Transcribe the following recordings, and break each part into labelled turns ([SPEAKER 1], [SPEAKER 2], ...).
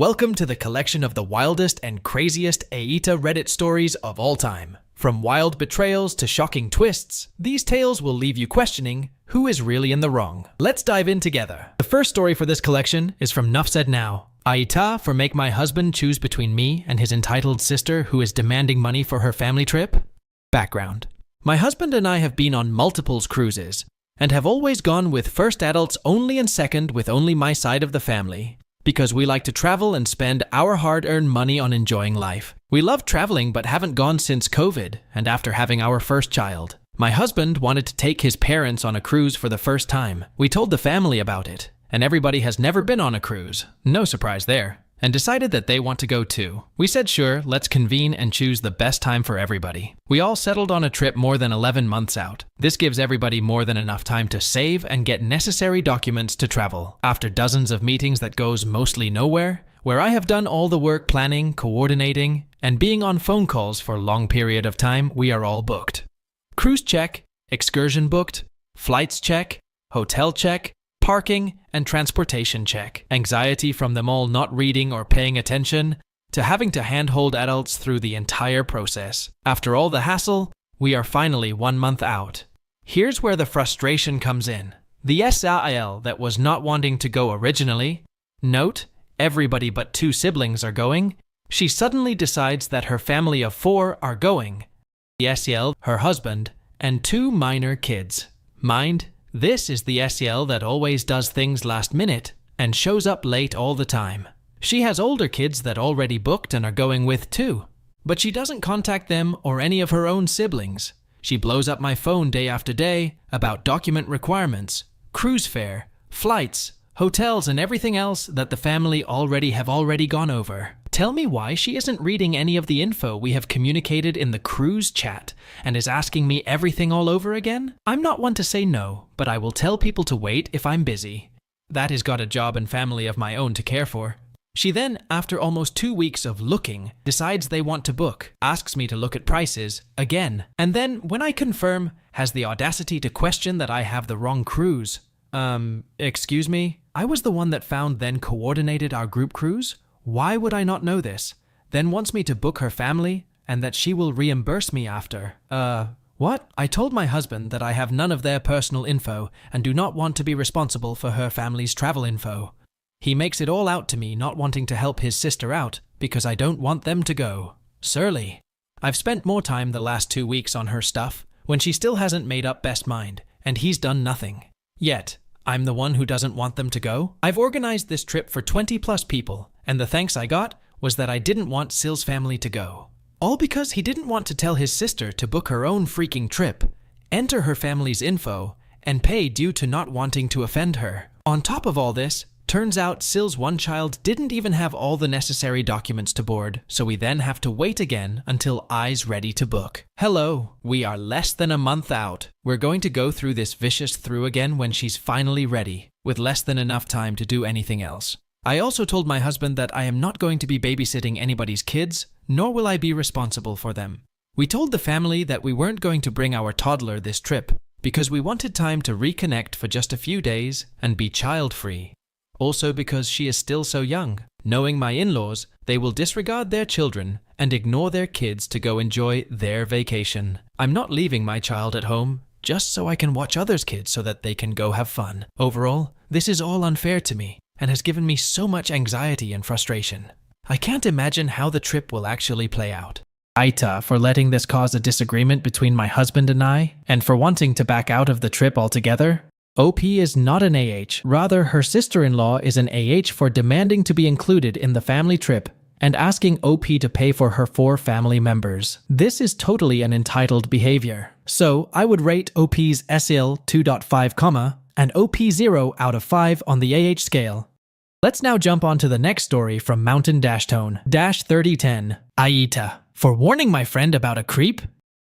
[SPEAKER 1] Welcome to the collection of the wildest and craziest AITA Reddit stories of all time. From wild betrayals to shocking twists, these tales will leave you questioning who is really in the wrong. Let's dive in together. The first story for this collection is from Nuff Said Now. AITA for make my husband choose between me and his entitled sister who is demanding money for her family trip. Background. My husband and I have been on multiple cruises and have always gone with first adults only and second with only my side of the family, because we like to travel and spend our hard-earned money on enjoying life. We love traveling but haven't gone since COVID and after having our first child. My husband wanted to take his parents on a cruise for the first time. We told the family about it, and everybody has never been on a cruise, no surprise there, and decided that they want to go too. We said sure, let's convene and choose the best time for everybody. We all settled on a trip more than 11 months out. This gives everybody more than enough time to save and get necessary documents to travel. After dozens of meetings that goes mostly nowhere, where I have done all the work planning, coordinating, and being on phone calls for a long period of time, we are all booked. Cruise check, excursion booked, flights check, hotel check, parking, and transportation check. Anxiety from them all not reading or paying attention, to having to handhold adults through the entire process. After all the hassle, we are finally 1 month out. Here's where the frustration comes in. The SIL that was not wanting to go originally, note, everybody but 2 siblings are going, she suddenly decides that her family of 4 are going. The SEL, her husband, and 2 minor kids. Mind, this is the SEL that always does things last minute and shows up late all the time. She has older kids that already booked and are going with too, but she doesn't contact them or any of her own siblings. She blows up my phone day after day about document requirements, cruise fare, flights, hotels, and everything else that the family have already gone over. Tell me why she isn't reading any of the info we have communicated in the cruise chat and is asking me everything all over again? I'm not one to say no, but I will tell people to wait if I'm busy. That has got a job and family of my own to care for. She then, after almost 2 weeks of looking, decides they want to book, asks me to look at prices again, and then, when I confirm, has the audacity to question that I have the wrong cruise. Excuse me? I was the one that found then coordinated our group cruise? Why would I not know this? Then wants me to book her family and that she will reimburse me after. What? I told my husband that I have none of their personal info and do not want to be responsible for her family's travel info. He makes it all out to me not wanting to help his sister out because I don't want them to go. Surly. I've spent more time the last 2 weeks on her stuff when she still hasn't made up best mind and he's done nothing. Yet, I'm the one who doesn't want them to go. I've organized this trip for 20 plus people, and the thanks I got was that I didn't want Sil's family to go. All because he didn't want to tell his sister to book her own freaking trip, enter her family's info, and pay due to not wanting to offend her. On top of all this, turns out Sil's one child didn't even have all the necessary documents to board, so we then have to wait again until I's ready to book. Hello, we are less than a month out. We're going to go through this vicious through again when she's finally ready, with less than enough time to do anything else. I also told my husband that I am not going to be babysitting anybody's kids, nor will I be responsible for them. We told the family that we weren't going to bring our toddler this trip, because we wanted time to reconnect for just a few days and be child-free. Also because she is still so young. Knowing my in-laws, they will disregard their children and ignore their kids to go enjoy their vacation. I'm not leaving my child at home just so I can watch others' kids so that they can go have fun. Overall, this is all unfair to me and has given me so much anxiety and frustration. I can't imagine how the trip will actually play out. AITA for letting this cause a disagreement between my husband and I, and for wanting to back out of the trip altogether. OP is not an AH, rather her sister-in-law is an AH for demanding to be included in the family trip and asking OP to pay for her 4 family members. This is totally an entitled behavior. So I would rate OP's SL 2.5, and OP 0 out of 5 on the AH scale. Let's now jump on to the next story from Mountain-Tone-3010. AITA for warning my friend about a creep.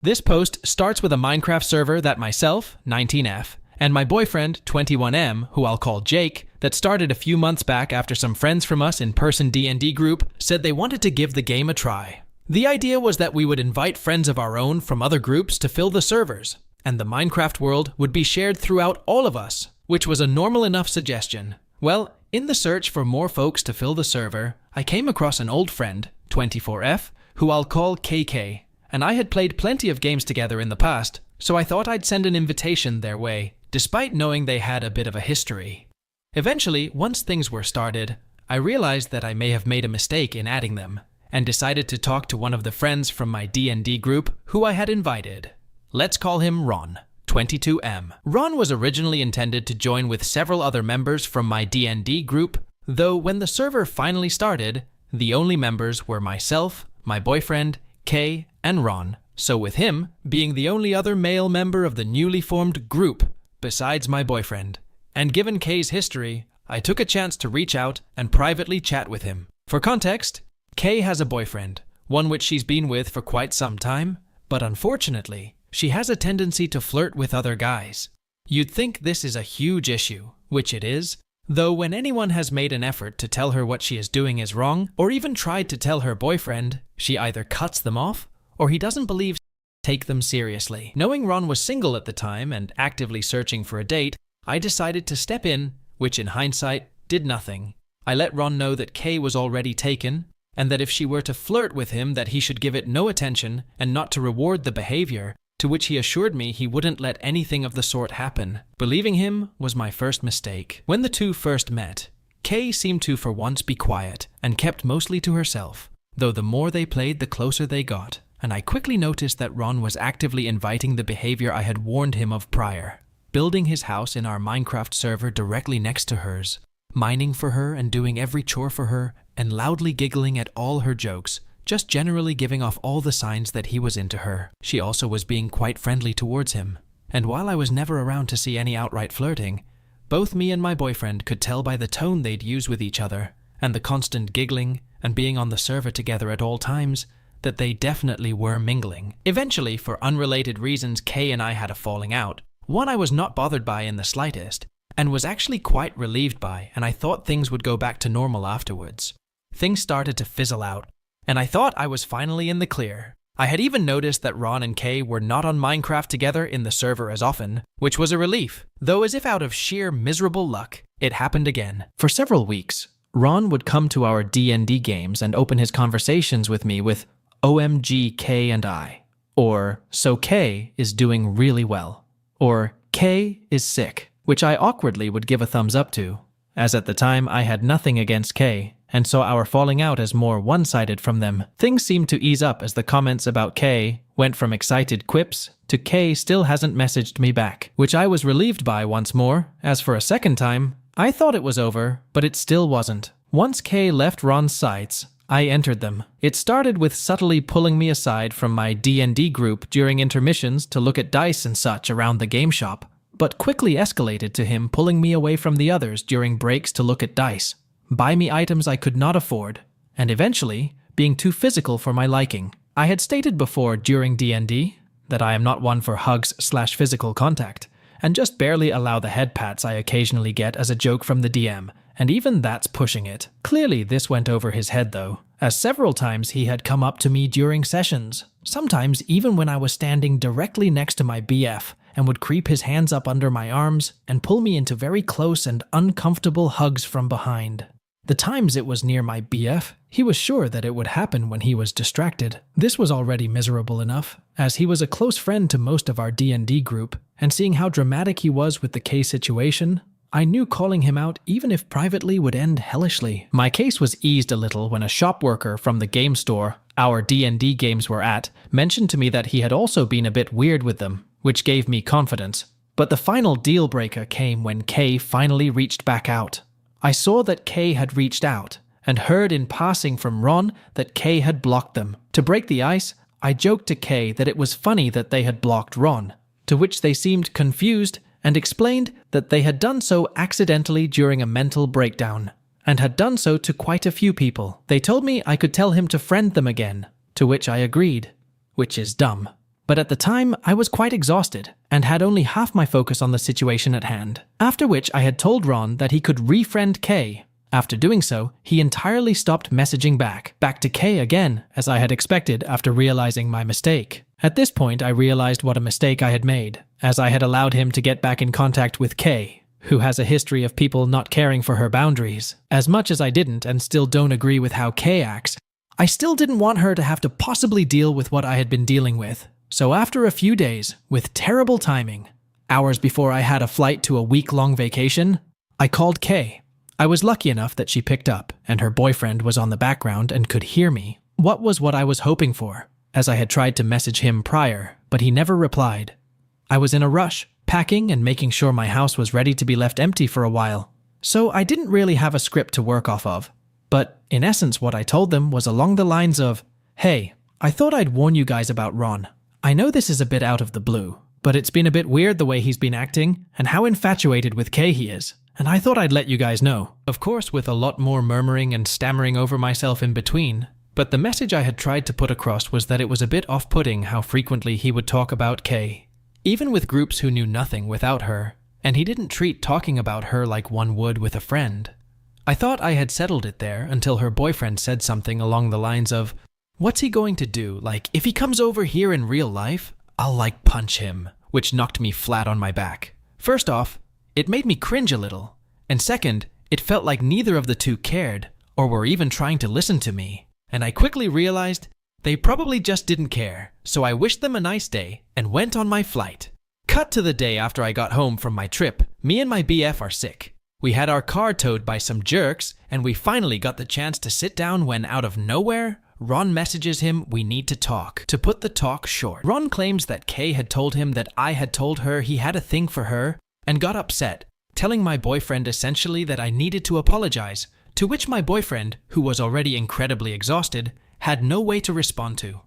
[SPEAKER 1] This post starts with a Minecraft server that myself, 19F, and my boyfriend, 21M, who I'll call Jake, that started a few months back after some friends from us in-person D&D group said they wanted to give the game a try. The idea was that we would invite friends of our own from other groups to fill the servers, and the Minecraft world would be shared throughout all of us, which was a normal enough suggestion. Well, In the search for more folks to fill the server, I came across an old friend, 24F, who I'll call KK, and I had played plenty of games together in the past, so I thought I'd send an invitation their way, despite knowing they had a bit of a history. Eventually, once things were started, I realized that I may have made a mistake in adding them, and decided to talk to one of the friends from my D&D group who I had invited. Let's call him Ron, 22M. Ron was originally intended to join with several other members from my D&D group, though when the server finally started, the only members were myself, my boyfriend, Kay, and Ron, so with him being the only other male member of the newly formed group besides my boyfriend. And given Kay's history, I took a chance to reach out and privately chat with him. For context, Kay has a boyfriend, one which she's been with for quite some time, but unfortunately, she has a tendency to flirt with other guys. You'd think this is a huge issue, which it is, though when anyone has made an effort to tell her what she is doing is wrong, or even tried to tell her boyfriend, she either cuts them off, or he doesn't believe take them seriously. Knowing Ron was single at the time and actively searching for a date, I decided to step in, which in hindsight, did nothing. I let Ron know that Kay was already taken, and that if she were to flirt with him that he should give it no attention and not to reward the behavior, to which he assured me he wouldn't let anything of the sort happen. Believing him was my first mistake. When the two first met, Kay seemed to for once be quiet and kept mostly to herself, though the more they played the closer they got, and I quickly noticed that Ron was actively inviting the behavior I had warned him of prior, building his house in our Minecraft server directly next to hers, mining for her and doing every chore for her, and loudly giggling at all her jokes, just generally giving off all the signs that he was into her. She also was being quite friendly towards him, and while I was never around to see any outright flirting, both me and my boyfriend could tell by the tone they'd use with each other, and the constant giggling and being on the server together at all times, that they definitely were mingling. Eventually, for unrelated reasons, Kay and I had a falling out, one I was not bothered by in the slightest, and was actually quite relieved by, and I thought things would go back to normal afterwards. Things started to fizzle out, and I thought I was finally in the clear. I had even noticed that Ron and Kay were not on Minecraft together in the server as often, which was a relief, though as if out of sheer miserable luck, it happened again. For several weeks, Ron would come to our D&D games and open his conversations with me with OMG Kay and I, or so Kay is doing really well, or Kay is sick, which I awkwardly would give a thumbs up to, as at the time I had nothing against Kay, and saw our falling out as more one-sided from them. Things seemed to ease up as the comments about Kay went from excited quips to Kay still hasn't messaged me back, which I was relieved by once more, as for a second time, I thought it was over, but it still wasn't. Once Kay left Ron's sights, I entered them. It started with subtly pulling me aside from my D&D group during intermissions to look at dice and such around the game shop, but quickly escalated to him pulling me away from the others during breaks to look at dice, buy me items I could not afford, and eventually, being too physical for my liking. I had stated before during D&D that I am not one for hugs/physical contact, and just barely allow the head pats I occasionally get as a joke from the DM, and even that's pushing it. Clearly this went over his head though, as several times he had come up to me during sessions, sometimes even when I was standing directly next to my BF, and would creep his hands up under my arms and pull me into very close and uncomfortable hugs from behind. The times it was near my BF, he was sure that it would happen when he was distracted. This was already miserable enough, as he was a close friend to most of our D&D group, and seeing how dramatic he was with the K situation, I knew calling him out even if privately would end hellishly. My case was eased a little when a shop worker from the game store our D&D games were at mentioned to me that he had also been a bit weird with them, which gave me confidence. But the final deal breaker came when Kay finally reached back out. I saw that Kay had reached out, and heard in passing from Ron that Kay had blocked them. To break the ice, I joked to Kay that it was funny that they had blocked Ron, to which they seemed confused and explained that they had done so accidentally during a mental breakdown, and had done so to quite a few people. They told me I could tell him to friend them again, to which I agreed, which is dumb. But at the time, I was quite exhausted, and had only half my focus on the situation at hand. After which I had told Ron that he could refriend Kay. After doing so, he entirely stopped messaging back to Kay again, as I had expected after realizing my mistake. At this point, I realized what a mistake I had made, as I had allowed him to get back in contact with Kay, who has a history of people not caring for her boundaries. As much as I didn't and still don't agree with how Kay acts, I still didn't want her to have to possibly deal with what I had been dealing with. So after a few days, with terrible timing, hours before I had a flight to a week-long vacation, I called Kay. I was lucky enough that she picked up, and her boyfriend was on the background and could hear me. What I was hoping for, as I had tried to message him prior, but he never replied. I was in a rush, packing and making sure my house was ready to be left empty for a while, so I didn't really have a script to work off of. But in essence, what I told them was along the lines of, "Hey, I thought I'd warn you guys about Ron. I know this is a bit out of the blue, but it's been a bit weird the way he's been acting and how infatuated with Kay he is, and I thought I'd let you guys know." Of course, with a lot more murmuring and stammering over myself in between, but the message I had tried to put across was that it was a bit off-putting how frequently he would talk about Kay, even with groups who knew nothing without her, and he didn't treat talking about her like one would with a friend. I thought I had settled it there until her boyfriend said something along the lines of, "What's he going to do? Like, if he comes over here in real life, I'll punch him," which knocked me flat on my back. First off, it made me cringe a little, and second, it felt like neither of the two cared or were even trying to listen to me. And I quickly realized they probably just didn't care, so I wished them a nice day and went on my flight. Cut to the day after I got home from my trip. Me and my BF are sick. We had our car towed by some jerks, and we finally got the chance to sit down when, out of nowhere, Ron messages him, "We need to talk." To put the talk short, Ron claims that Kay had told him that I had told her he had a thing for her and got upset, telling my boyfriend essentially that I needed to apologize, to which my boyfriend, who was already incredibly exhausted, had no way to respond to.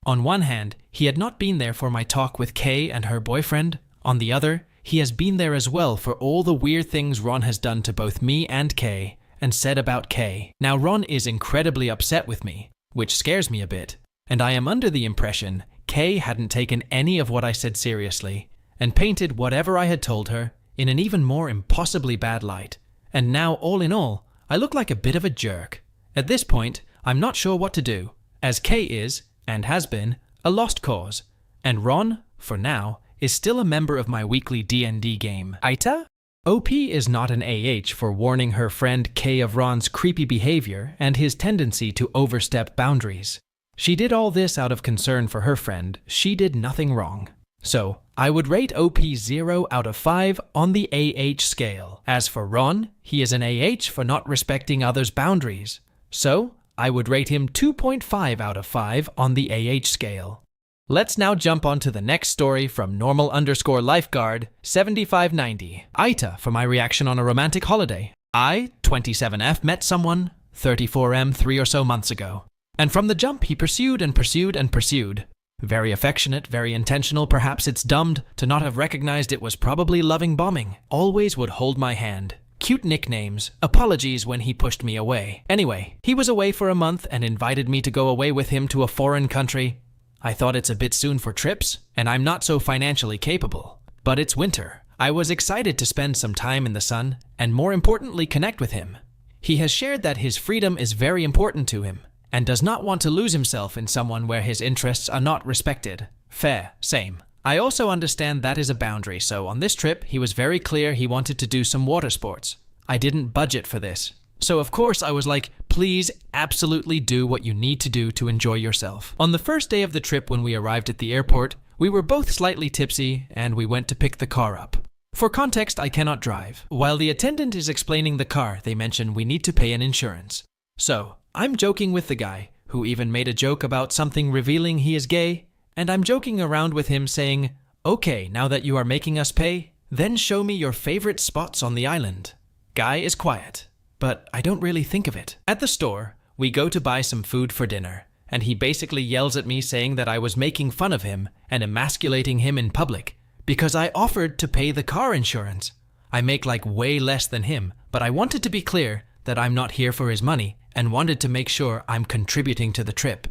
[SPEAKER 1] On one hand, he had not been there for my talk with Kay and her boyfriend. On the other, he has been there as well for all the weird things Ron has done to both me and Kay, and said about Kay. Now Ron is incredibly upset with me, which scares me a bit, and I am under the impression Kay hadn't taken any of what I said seriously, and painted whatever I had told her in an even more impossibly bad light. And now, all in all, I look like a bit of a jerk. At this point, I'm not sure what to do, as Kay is, and has been, a lost cause, and Ron, for now, is still a member of my weekly D&D game. AITA? OP is not an AH for warning her friend Kay of Ron's creepy behavior and his tendency to overstep boundaries. She did all this out of concern for her friend. She did nothing wrong. So, I would rate OP 0 out of 5 on the AH scale. As for Ron, he is an AH for not respecting others' boundaries. So, I would rate him 2.5 out of 5 on the AH scale. Let's now jump on to the next story from normal_lifeguard 7590. AITA for my reaction on a romantic holiday. I, 27F, met someone, 34M, 3 or so months ago. And from the jump, he pursued and pursued and pursued. Very affectionate, very intentional. Perhaps it's dumbed to not have recognized it was probably loving bombing. Always would hold my hand. Cute nicknames. Apologies when he pushed me away. Anyway, he was away for a month and invited me to go away with him to a foreign country. I thought it's a bit soon for trips, and I'm not so financially capable. But it's winter. I was excited to spend some time in the sun, and more importantly, connect with him. He has shared that his freedom is very important to him, and does not want to lose himself in someone where his interests are not respected. Fair, same. I also understand that is a boundary, so on this trip, he was very clear he wanted to do some water sports. I didn't budget for this. So of course I was like, please absolutely do what you need to do to enjoy yourself. On the first day of the trip when we arrived at the airport, we were both slightly tipsy and we went to pick the car up. For context, I cannot drive. While the attendant is explaining the car, they mention we need to pay an insurance. So, I'm joking with the guy, who even made a joke about something revealing he is gay, and I'm joking around with him saying, "Okay, now that you are making us pay, then show me your favorite spots on the island." Guy is quiet, but I don't really think of it. At the store, we go to buy some food for dinner, and he basically yells at me saying that I was making fun of him and emasculating him in public because I offered to pay the car insurance. I make way less than him, but I wanted to be clear that I'm not here for his money and wanted to make sure I'm contributing to the trip.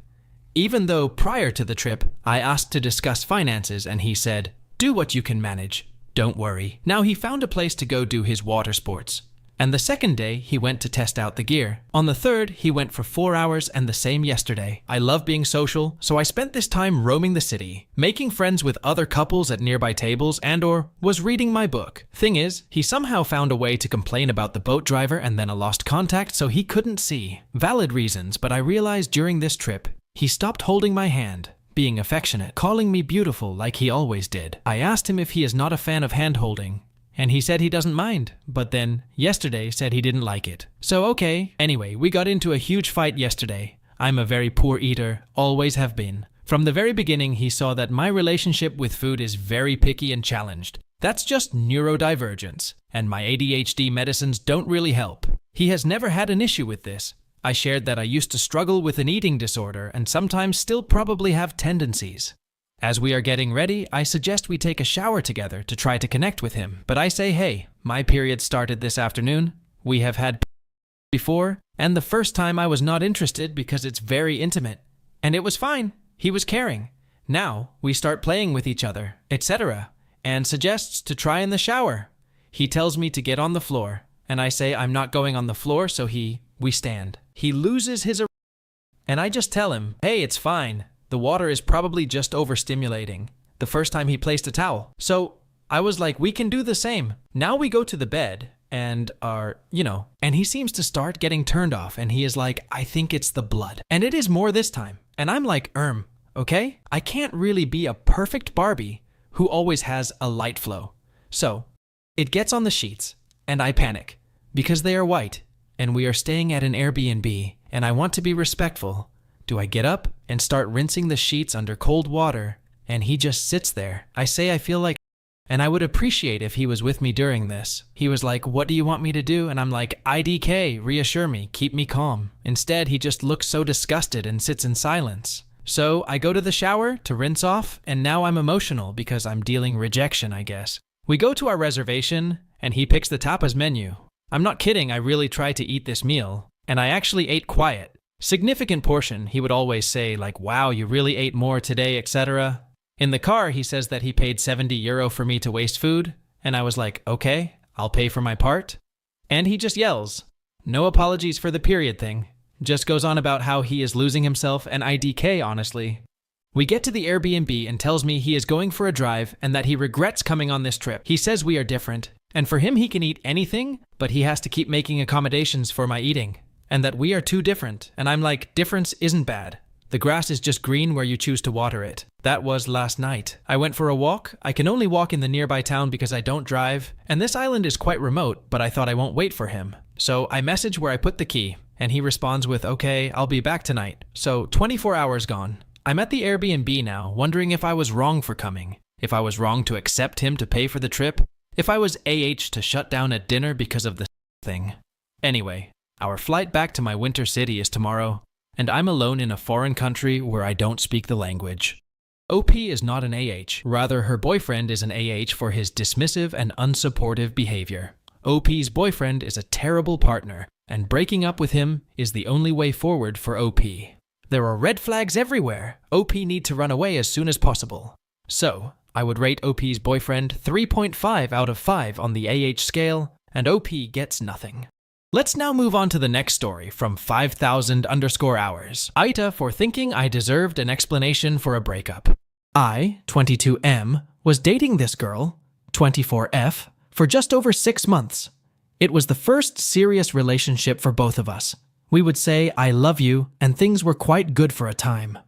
[SPEAKER 1] Even though prior to the trip, I asked to discuss finances and he said, "Do what you can manage. Don't worry." Now he found a place to go do his water sports. And the second day, he went to test out the gear. On the third, he went for 4 hours and the same yesterday. I love being social, so I spent this time roaming the city, making friends with other couples at nearby tables and/or was reading my book. Thing is, he somehow found a way to complain about the boat driver and then a lost contact so he couldn't see. Valid reasons, but I realized during this trip, he stopped holding my hand, being affectionate, calling me beautiful like he always did. I asked him if he is not a fan of hand-holding, and he said he doesn't mind, but then yesterday said he didn't like it. So okay. Anyway, we got into a huge fight yesterday. I'm a very poor eater, always have been. From the very beginning, he saw that my relationship with food is very picky and challenged. That's just neurodivergence, and my ADHD medicines don't really help. He has never had an issue with this. I shared that I used to struggle with an eating disorder and sometimes still probably have tendencies. As we are getting ready, I suggest we take a shower together to try to connect with him. But I say, hey, my period started this afternoon. We have had before, and the first time I was not interested because it's very intimate. And it was fine. He was caring. Now we start playing with each other, etc. And suggests to try in the shower. He tells me to get on the floor, and I say I'm not going on the floor, so we stand. He loses his and I just tell him, hey, it's fine. The water is probably just overstimulating. The first time he placed a towel. So I was like, we can do the same. Now we go to the bed and and he seems to start getting turned off and he is like, I think it's the blood. And it is more this time. And I'm like, okay? I can't really be a perfect Barbie who always has a light flow. So it gets on the sheets and I panic because they are white and we are staying at an Airbnb and I want to be respectful. Do I get up and start rinsing the sheets under cold water? And he just sits there. I say I feel like, and I would appreciate if he was with me during this. He was like, what do you want me to do? And I'm like, IDK, reassure me, keep me calm. Instead, he just looks so disgusted and sits in silence. So I go to the shower to rinse off, and now I'm emotional because I'm dealing rejection, I guess. We go to our reservation, and he picks the tapas menu. I'm not kidding, I really tried to eat this meal, and I actually ate quiet. Significant portion, he would always say like, wow, you really ate more today, etc. In the car, he says that he paid €70 for me to waste food, and I was like, okay, I'll pay for my part. And he just yells. No apologies for the period thing. Just goes on about how he is losing himself and IDK, honestly. We get to the Airbnb and tells me he is going for a drive and that he regrets coming on this trip. He says we are different, and for him he can eat anything, but he has to keep making accommodations for my eating. And that we are too different, and I'm like, difference isn't bad. The grass is just green where you choose to water it. That was last night. I went for a walk. I can only walk in the nearby town because I don't drive, and this island is quite remote, but I thought I won't wait for him. So I message where I put the key, and he responds with, okay, I'll be back tonight. So 24 hours gone. I'm at the Airbnb now, wondering if I was wrong for coming, if I was wrong to accept him to pay for the trip, if I was to shut down at dinner because of the thing. Anyway. Our flight back to my winter city is tomorrow, and I'm alone in a foreign country where I don't speak the language. OP is not an rather her boyfriend is an for his dismissive and unsupportive behavior. OP's boyfriend is a terrible partner, and breaking up with him is the only way forward for OP. There are red flags everywhere. OP need to run away as soon as possible. So, I would rate OP's boyfriend 3.5 out of 5 on the scale, and OP gets nothing. Let's now move on to the next story from 5000_hours. AITA for thinking I deserved an explanation for a breakup. I, 22M, was dating this girl, 24F, for just over 6 months. It was the first serious relationship for both of us. We would say I love you, and things were quite good for a time.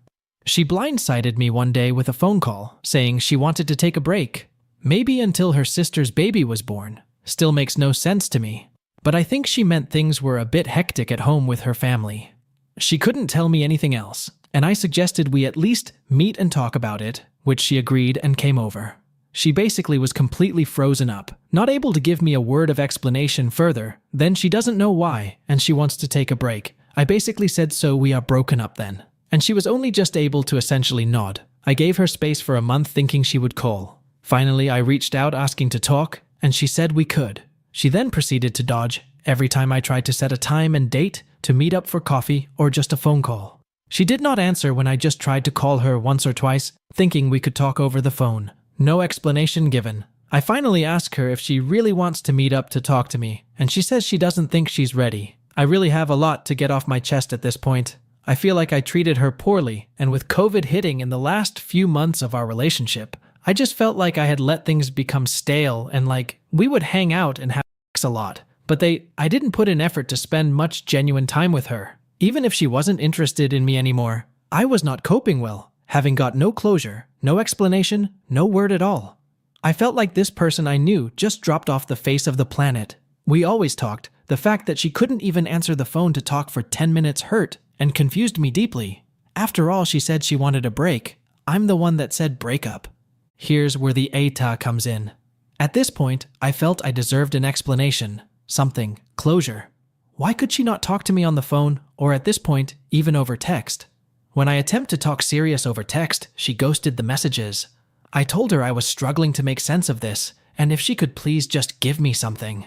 [SPEAKER 1] She blindsided me one day with a phone call, saying she wanted to take a break. Maybe until her sister's baby was born. Still makes no sense to me. But I think she meant things were a bit hectic at home with her family. She couldn't tell me anything else, and I suggested we at least meet and talk about it, which she agreed and came over. She basically was completely frozen up, not able to give me a word of explanation further. Then she doesn't know why, and she wants to take a break. I basically said, so we are broken up then. And she was only just able to essentially nod. I gave her space for a month thinking she would call. Finally, I reached out asking to talk, and she said we could. She then proceeded to dodge every time I tried to set a time and date to meet up for coffee or just a phone call. She did not answer when I just tried to call her once or twice, thinking we could talk over the phone. No explanation given. I finally ask her if she really wants to meet up to talk to me, and she says she doesn't think she's ready. I really have a lot to get off my chest at this point. I feel like I treated her poorly, and with COVID hitting in the last few months of our relationship, I just felt like I had let things become stale and like we would hang out and have sex a lot. But I didn't put in effort to spend much genuine time with her. Even if she wasn't interested in me anymore, I was not coping well, having got no closure, no explanation, no word at all. I felt like this person I knew just dropped off the face of the planet. We always talked. The fact that she couldn't even answer the phone to talk for 10 minutes hurt and confused me deeply. After all, she said she wanted a break. I'm the one that said break up. Here's where the AITA comes in. At this point, I felt I deserved an explanation, something, closure. Why could she not talk to me on the phone, or at this point, even over text? When I attempt to talk serious over text, she ghosted the messages. I told her I was struggling to make sense of this, and if she could please just give me something.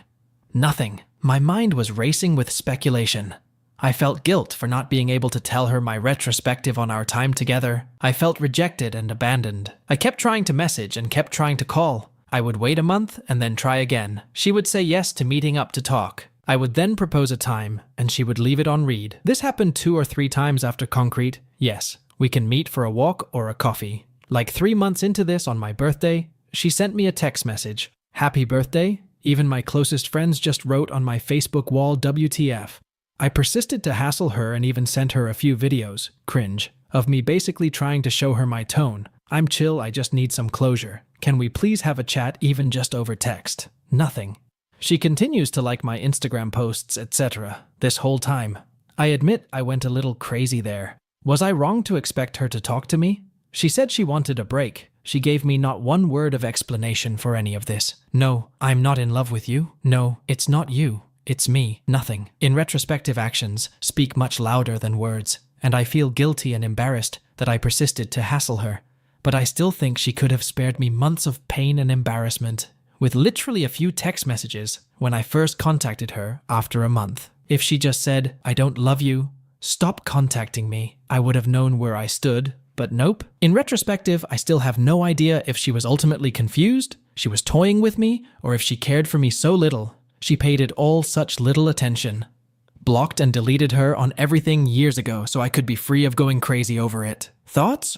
[SPEAKER 1] Nothing. My mind was racing with speculation. I felt guilt for not being able to tell her my retrospective on our time together. I felt rejected and abandoned. I kept trying to message and kept trying to call. I would wait a month and then try again. She would say yes to meeting up to talk. I would then propose a time, and she would leave it on read. This happened 2 or 3 times after concrete. Yes, we can meet for a walk or a coffee. Like 3 months into this, on my birthday, she sent me a text message. Happy birthday. Even my closest friends just wrote on my Facebook wall WTF. I persisted to hassle her and even sent her a few videos, cringe, of me basically trying to show her my tone. I'm chill, I just need some closure. Can we please have a chat even just over text? Nothing. She continues to like my Instagram posts, etc. this whole time. I admit I went a little crazy there. Was I wrong to expect her to talk to me? She said she wanted a break. She gave me not one word of explanation for any of this. No, I'm not in love with you. No, it's not you. It's me. Nothing. In retrospective, actions speak much louder than words, and I feel guilty and embarrassed that I persisted to hassle her. But I still think she could have spared me months of pain and embarrassment, with literally a few text messages when I first contacted her after a month. If she just said, I don't love you, stop contacting me, I would have known where I stood. But nope. In retrospective, I still have no idea if she was ultimately confused, she was toying with me, or if she cared for me so little. She paid it all such little attention. Blocked and deleted her on everything years ago so I could be free of going crazy over it. Thoughts?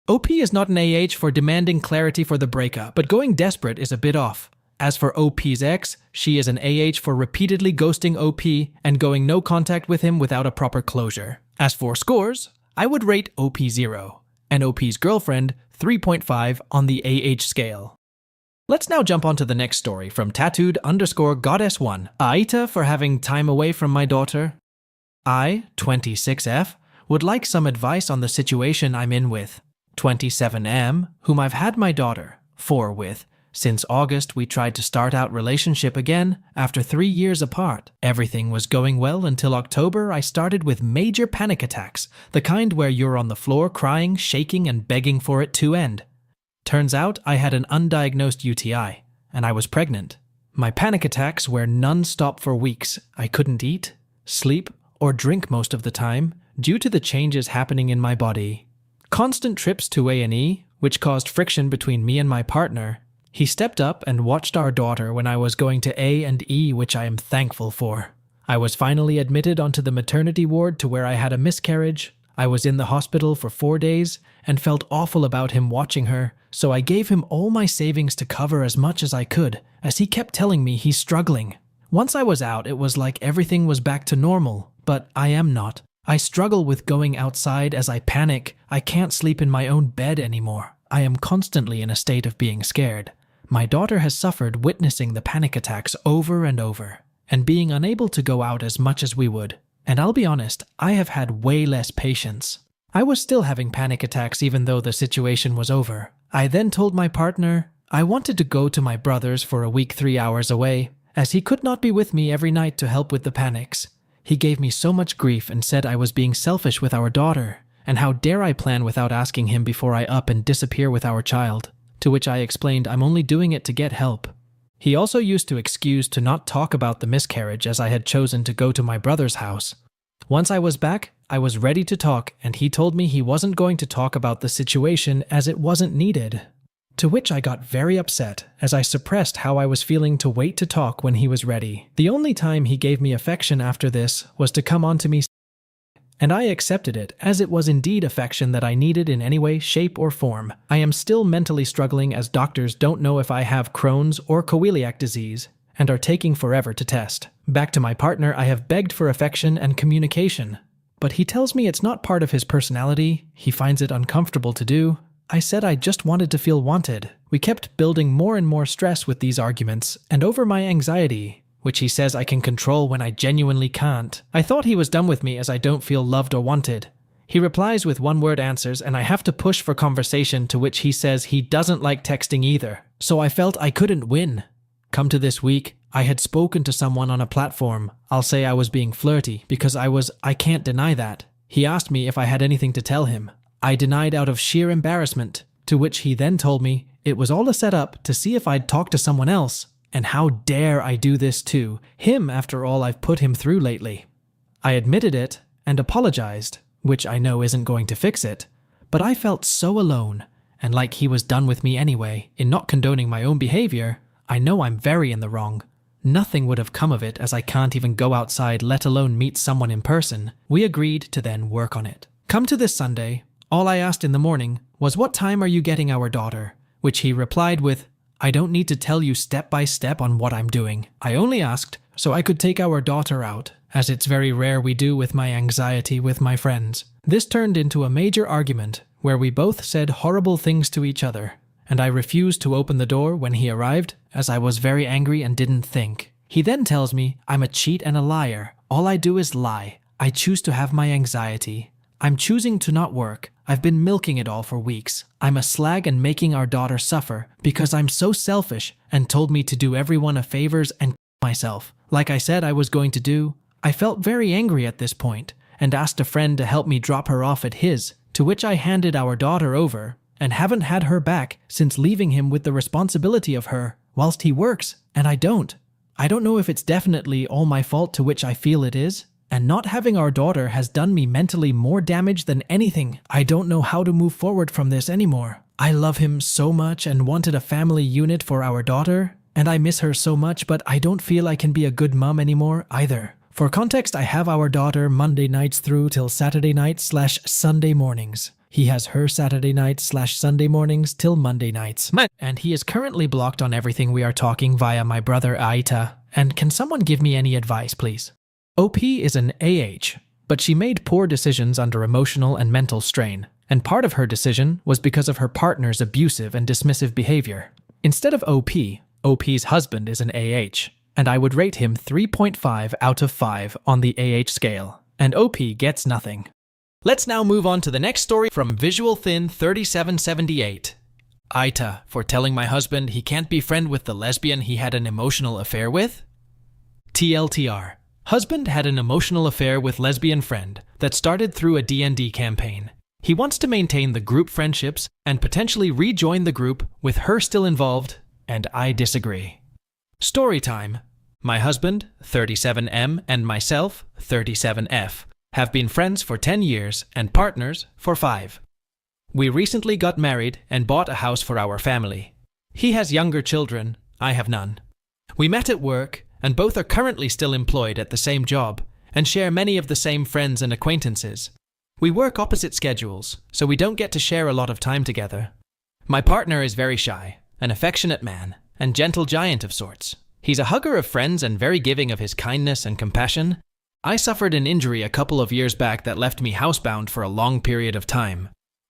[SPEAKER 1] OP is not an AH for demanding clarity for the breakup, but going desperate is a bit off. As for OP's ex, she is an AH for repeatedly ghosting OP and going no contact with him without a proper closure. As for scores, I would rate OP 0, and OP's girlfriend 3.5 on the AH scale. Let's now jump on to the next story from tattooed_goddess1. AITA for having time away from my daughter. I, 26F, would like some advice on the situation I'm in with 27M, whom I've had my daughter, 4 with. Since August, we tried to start out relationship again after 3 years apart. Everything was going well until October. I started with major panic attacks, the kind where you're on the floor crying, shaking, and begging for it to end. Turns out I had an undiagnosed UTI, and I was pregnant. My panic attacks were non-stop for weeks. I couldn't eat, sleep, or drink most of the time due to the changes happening in my body. Constant trips to A&E, which caused friction between me and my partner. He stepped up and watched our daughter when I was going to A&E, which I am thankful for. I was finally admitted onto the maternity ward to where I had a miscarriage. I was in the hospital for 4 days and felt awful about him watching her, so I gave him all my savings to cover as much as I could, as he kept telling me he's struggling. Once I was out, it was like everything was back to normal, but I am not. I struggle with going outside as I panic. I can't sleep in my own bed anymore. I am constantly in a state of being scared. My daughter has suffered witnessing the panic attacks over and over, and being unable to go out as much as we would. And I'll be honest, I have had way less patience. I was still having panic attacks even though the situation was over. I then told my partner I wanted to go to my brother's for a week 3 hours away, as he could not be with me every night to help with the panics. He gave me so much grief and said I was being selfish with our daughter, and how dare I plan without asking him before I up and disappear with our child. To which I explained I'm only doing it to get help. He also used to excuse to not talk about the miscarriage as I had chosen to go to my brother's house. Once I was back, I was ready to talk, and he told me he wasn't going to talk about the situation as it wasn't needed. To which I got very upset, as I suppressed how I was feeling to wait to talk when he was ready. The only time he gave me affection after this was to come on to me, and I accepted it, as it was indeed affection that I needed in any way, shape, or form. I am still mentally struggling, as doctors don't know if I have Crohn's or celiac disease, and are taking forever to test. Back to my partner, I have begged for affection and communication, but he tells me it's not part of his personality, he finds it uncomfortable to do. I said I just wanted to feel wanted. We kept building more and more stress with these arguments, and over my anxiety, which he says I can control when I genuinely can't. I thought he was done with me as I don't feel loved or wanted. He replies with one-word answers, and I have to push for conversation, to which he says he doesn't like texting either. So I felt I couldn't win. Come to this week, I had spoken to someone on a platform. I'll say I was being flirty, because I can't deny that. He asked me if I had anything to tell him. I denied out of sheer embarrassment, to which he then told me it was all a setup to see if I'd talk to someone else. And how dare I do this to him after all I've put him through lately. I admitted it and apologized, which I know isn't going to fix it, but I felt so alone, and like he was done with me anyway. In not condoning my own behavior, I know I'm very in the wrong. Nothing would have come of it, as I can't even go outside, let alone meet someone in person. We agreed to then work on it. Come to this Sunday, all I asked in the morning was, "What time are you getting our daughter?" Which he replied with, "I don't need to tell you step by step on what I'm doing. I only asked so I could take our daughter out, as it's very rare we do with my anxiety with my friends." This turned into a major argument where we both said horrible things to each other, and I refused to open the door when he arrived, as I was very angry and didn't think. He then tells me I'm a cheat and a liar. All I do is lie. I choose to have my anxiety. I'm choosing to not work. I've been milking it all for weeks. I'm a slag and making our daughter suffer because I'm so selfish, and told me to do everyone a favors and myself. Like I said I was going to do. I felt very angry at this point and asked a friend to help me drop her off at his, to which I handed our daughter over and haven't had her back since, leaving him with the responsibility of her whilst he works, and I don't. I don't know if it's definitely all my fault, to which I feel it is. And not having our daughter has done me mentally more damage than anything. I don't know how to move forward from this anymore. I love him so much and wanted a family unit for our daughter, and I miss her so much, but I don't feel I can be a good mom anymore either. For context, I have our daughter Monday nights through till Saturday nights/Sunday mornings. He has her Saturday nights/Sunday mornings till Monday nights. And he is currently blocked on everything we are talking via my brother AITA. And can someone give me any advice, please? OP is an AH, but she made poor decisions under emotional and mental strain, and part of her decision was because of her partner's abusive and dismissive behavior. Instead of OP's husband is an AH, and I would rate him 3.5 out of 5 on the AH scale, and OP gets nothing. Let's now move on to the next story from Visual Thin 3778. AITA for telling my husband he can't be friend with the lesbian he had an emotional affair with? TLTR. Husband had an emotional affair with lesbian friend that started through a D&D campaign. He wants to maintain the group friendships and potentially rejoin the group with her still involved, and I disagree. Story time. My husband, 37M, and myself, 37F, have been friends for 10 years and partners for 5. We recently got married and bought a house for our family. He has younger children, I have none. We met at work, and both are currently still employed at the same job, and share many of the same friends and acquaintances. We work opposite schedules, so we don't get to share a lot of time together. My partner is very shy, an affectionate man, and gentle giant of sorts. He's a hugger of friends and very giving of his kindness and compassion. I suffered an injury a couple of years back that left me housebound for a long period of time.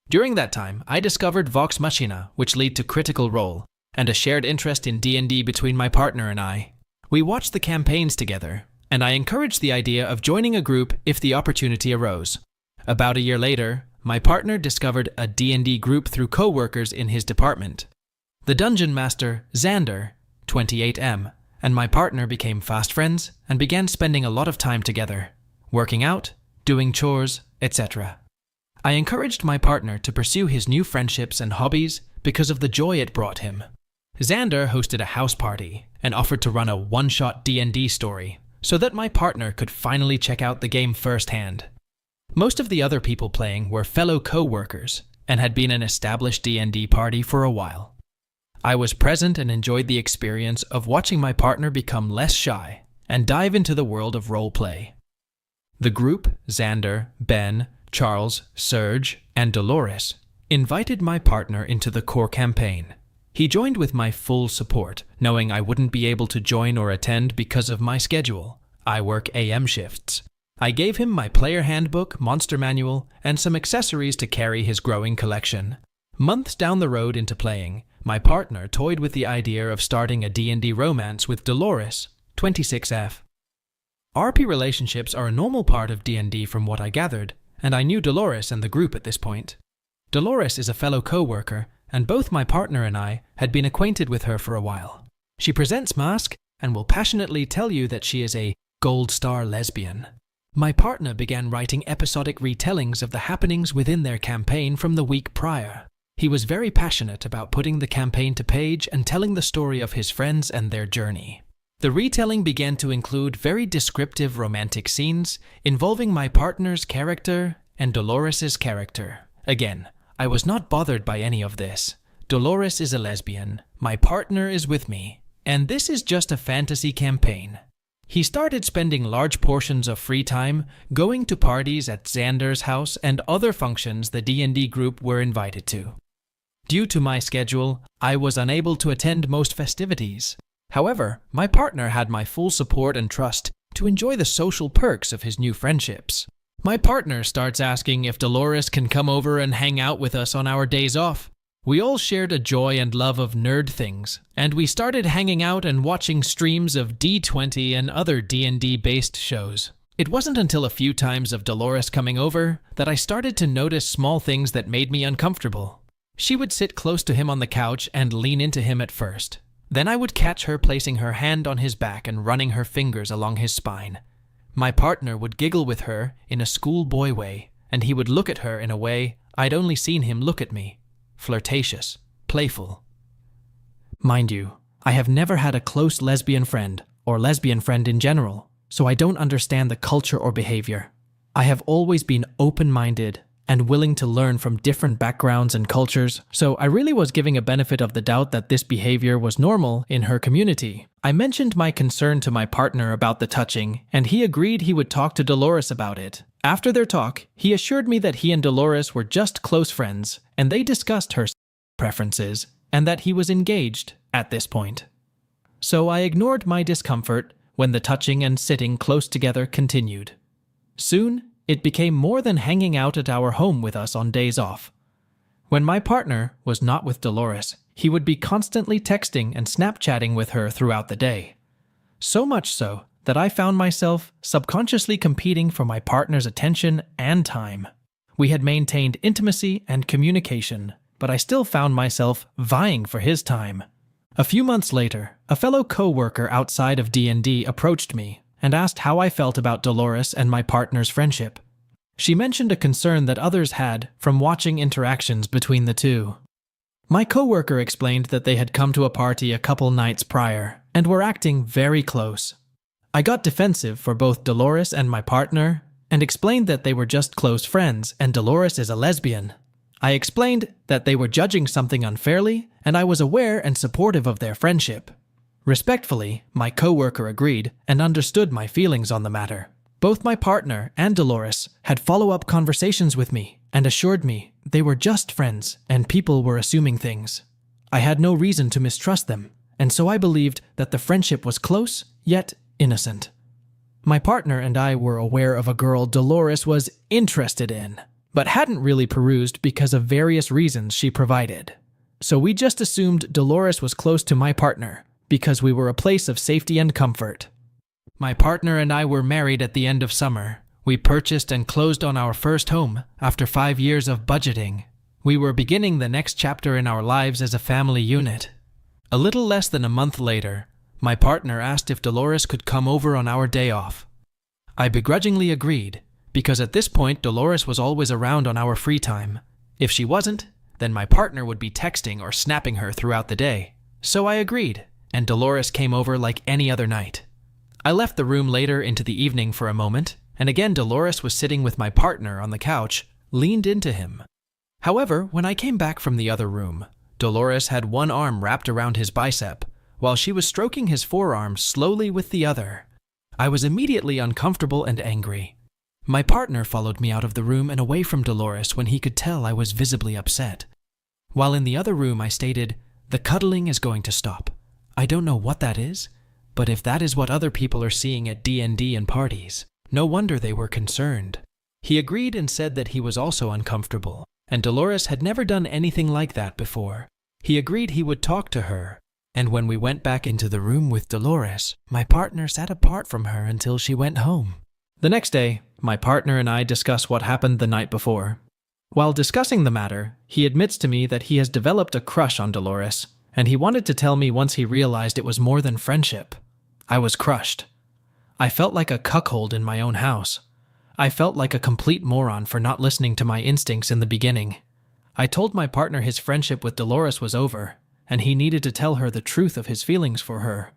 [SPEAKER 1] During that time, I discovered Vox Machina, which led to Critical Role, and a shared interest in D&D between my partner and I. We watched the campaigns together, and I encouraged the idea of joining a group if the opportunity arose. About a year later, my partner discovered a D&D group through co-workers in his department. The Dungeon Master, Xander, 28M, and my partner became fast friends and began spending a lot of time together, working out, doing chores, etc. I encouraged my partner to pursue his new friendships and hobbies because of the joy it brought him. Xander hosted a house party and offered to run a one-shot D&D story so that my partner could finally check out the game firsthand. Most of the other people playing were fellow co-workers and had been an established D&D party for a while. I was present and enjoyed the experience of watching my partner become less shy and dive into the world of roleplay. The group, Xander, Ben, Charles, Serge, and Dolores, invited my partner into the core campaign. He joined with my full support, knowing I wouldn't be able to join or attend because of my schedule. I work AM shifts. I gave him my player handbook, monster manual, and some accessories to carry his growing collection. Months down the road into playing, my partner toyed with the idea of starting a D&D romance with Dolores, 26F. RP relationships are a normal part of D&D from what I gathered, and I knew Dolores and the group at this point. Dolores is a fellow co-worker, and both my partner and I had been acquainted with her for a while. She presents Mask and will passionately tell you that she is a gold star lesbian. My partner began writing episodic retellings of the happenings within their campaign from the week prior. He was very passionate about putting the campaign to page and telling the story of his friends and their journey. The retelling began to include very descriptive romantic scenes involving my partner's character and Dolores's character. Again, I was not bothered by any of this. Dolores is a lesbian, my partner is with me, and this is just a fantasy campaign. He started spending large portions of free time going to parties at Xander's house and other functions the D&D group were invited to. Due to my schedule, I was unable to attend most festivities. However, my partner had my full support and trust to enjoy the social perks of his new friendships. My partner starts asking if Dolores can come over and hang out with us on our days off. We all shared a joy and love of nerd things, and we started hanging out and watching streams of D20 and other D&D-based shows. It wasn't until a few times of Dolores coming over that I started to notice small things that made me uncomfortable. She would sit close to him on the couch and lean into him at first. Then I would catch her placing her hand on his back and running her fingers along his spine. My partner would giggle with her in a schoolboy way, and he would look at her in a way I'd only seen him look at me. Flirtatious, playful. Mind you, I have never had a close lesbian friend, or lesbian friend in general, so I don't understand the culture or behavior. I have always been open-minded and willing to learn from different backgrounds and cultures, so I really was giving a benefit of the doubt that this behavior was normal in her community. I mentioned my concern to my partner about the touching, and he agreed he would talk to Dolores about it. After their talk, he assured me that he and Dolores were just close friends, and they discussed her preferences, and that he was engaged at this point. So I ignored my discomfort when the touching and sitting close together continued. Soon, it became more than hanging out at our home with us on days off. When my partner was not with Dolores, he would be constantly texting and Snapchatting with her throughout the day. So much so that I found myself subconsciously competing for my partner's attention and time. We had maintained intimacy and communication, but I still found myself vying for his time. A few months later, a fellow co-worker outside of D&D approached me and asked how I felt about Dolores and my partner's friendship. She mentioned a concern that others had from watching interactions between the two. My coworker explained that they had come to a party a couple nights prior and were acting very close. I got defensive for both Dolores and my partner and explained that they were just close friends and Dolores is a lesbian. I explained that they were judging something unfairly and I was aware and supportive of their friendship. Respectfully, my coworker agreed and understood my feelings on the matter. Both my partner and Dolores had follow-up conversations with me and assured me they were just friends and people were assuming things. I had no reason to mistrust them, and so I believed that the friendship was close, yet innocent. My partner and I were aware of a girl Dolores was interested in, but hadn't really perused because of various reasons she provided. So we just assumed Dolores was close to my partner, because we were a place of safety and comfort. My partner and I were married at the end of summer. We purchased and closed on our first home after 5 years of budgeting. We were beginning the next chapter in our lives as a family unit. A little less than a month later, my partner asked if Dolores could come over on our day off. I begrudgingly agreed, because at this point Dolores was always around on our free time. If she wasn't, then my partner would be texting or snapping her throughout the day. So I agreed, and Dolores came over like any other night. I left the room later into the evening for a moment, and again Dolores was sitting with my partner on the couch, leaned into him. However, when I came back from the other room, Dolores had one arm wrapped around his bicep, while she was stroking his forearm slowly with the other. I was immediately uncomfortable and angry. My partner followed me out of the room and away from Dolores when he could tell I was visibly upset. While in the other room, I stated, "The cuddling is going to stop. I don't know what that is, but if that is what other people are seeing at D&D and parties, no wonder they were concerned." He agreed and said that he was also uncomfortable, and Dolores had never done anything like that before. He agreed he would talk to her, and when we went back into the room with Dolores, my partner sat apart from her until she went home. The next day, my partner and I discuss what happened the night before. While discussing the matter, he admits to me that he has developed a crush on Dolores, and he wanted to tell me once he realized it was more than friendship. I was crushed. I felt like a cuckold in my own house. I felt like a complete moron for not listening to my instincts in the beginning. I told my partner his friendship with Dolores was over, and he needed to tell her the truth of his feelings for her.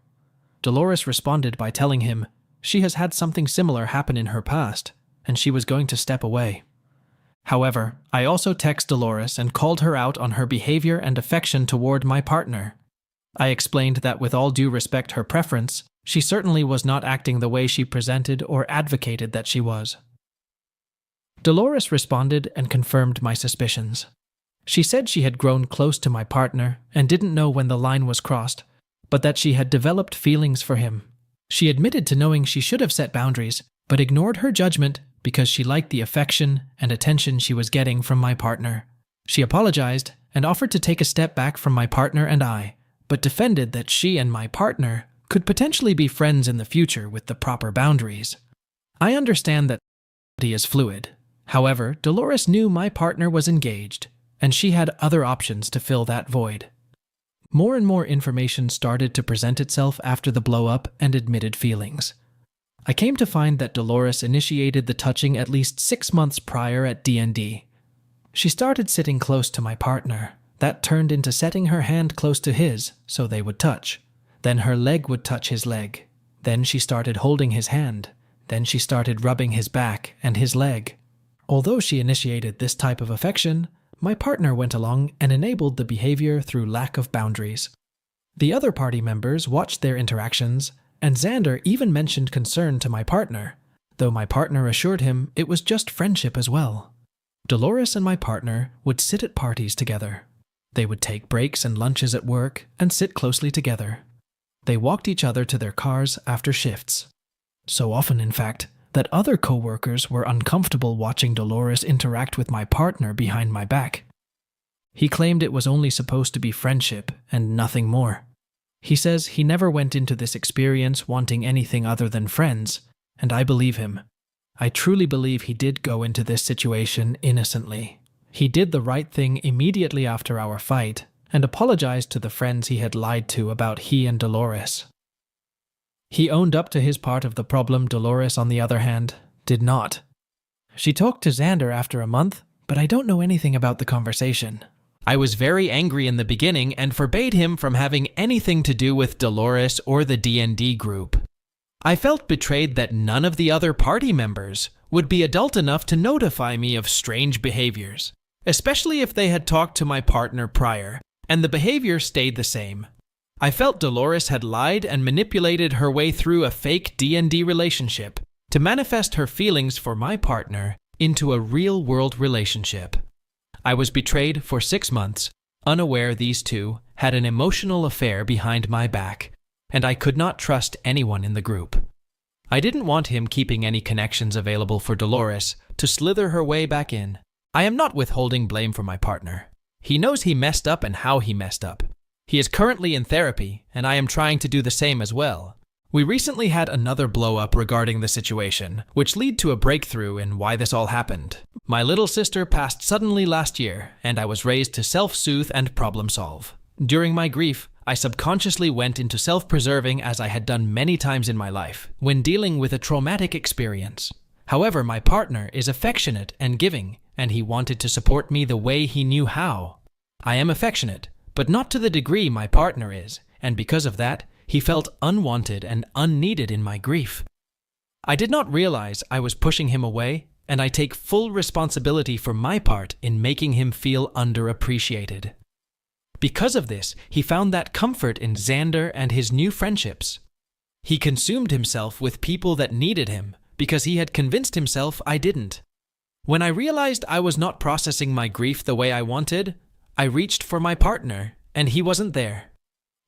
[SPEAKER 1] Dolores responded by telling him she has had something similar happen in her past, and she was going to step away. However, I also texted Dolores and called her out on her behavior and affection toward my partner. I explained that with all due respect her preference, she certainly was not acting the way she presented or advocated that she was. Dolores responded and confirmed my suspicions. She said she had grown close to my partner and didn't know when the line was crossed, but that she had developed feelings for him. She admitted to knowing she should have set boundaries, but ignored her judgment because she liked the affection and attention she was getting from my partner. She apologized and offered to take a step back from my partner and I, but defended that she and my partner could potentially be friends in the future with the proper boundaries. I understand that he is fluid. However, Dolores knew my partner was engaged, and she had other options to fill that void. More and more information started to present itself after the blow-up and admitted feelings. I came to find that Dolores initiated the touching at least 6 months prior at D&D. She started sitting close to my partner. That turned into setting her hand close to his so they would touch. Then her leg would touch his leg. Then she started holding his hand. Then she started rubbing his back and his leg. Although she initiated this type of affection, my partner went along and enabled the behavior through lack of boundaries. The other party members watched their interactions, and Xander even mentioned concern to my partner, though my partner assured him it was just friendship as well. Dolores and my partner would sit at parties together. They would take breaks and lunches at work and sit closely together. They walked each other to their cars after shifts. So often, in fact, that other co-workers were uncomfortable watching Dolores interact with my partner behind my back. He claimed it was only supposed to be friendship and nothing more. He says he never went into this experience wanting anything other than friends, and I believe him. I truly believe he did go into this situation innocently. He did the right thing immediately after our fight and apologized to the friends he had lied to about he and Dolores. He owned up to his part of the problem. Dolores, on the other hand, did not. She talked to Xander after a month, but I don't know anything about the conversation. I was very angry in the beginning and forbade him from having anything to do with Dolores or the D&D group. I felt betrayed that none of the other party members would be adult enough to notify me of strange behaviors, especially if they had talked to my partner prior, and the behavior stayed the same. I felt Dolores had lied and manipulated her way through a fake D&D relationship to manifest her feelings for my partner into a real-world relationship. I was betrayed for 6 months, unaware these two had an emotional affair behind my back, and I could not trust anyone in the group. I didn't want him keeping any connections available for Dolores to slither her way back in. I am not withholding blame for my partner. He knows he messed up and how he messed up. He is currently in therapy, and I am trying to do the same as well. We recently had another blow-up regarding the situation, which led to a breakthrough in why this all happened. My little sister passed suddenly last year, and I was raised to self-soothe and problem-solve. During my grief, I subconsciously went into self-preserving as I had done many times in my life when dealing with a traumatic experience. However, my partner is affectionate and giving, and he wanted to support me the way he knew how. I am affectionate, but not to the degree my partner is, and because of that, he felt unwanted and unneeded in my grief. I did not realize I was pushing him away, and I take full responsibility for my part in making him feel underappreciated. Because of this, he found that comfort in Xander and his new friendships. He consumed himself with people that needed him because he had convinced himself I didn't. When I realized I was not processing my grief the way I wanted, I reached for my partner, and he wasn't there.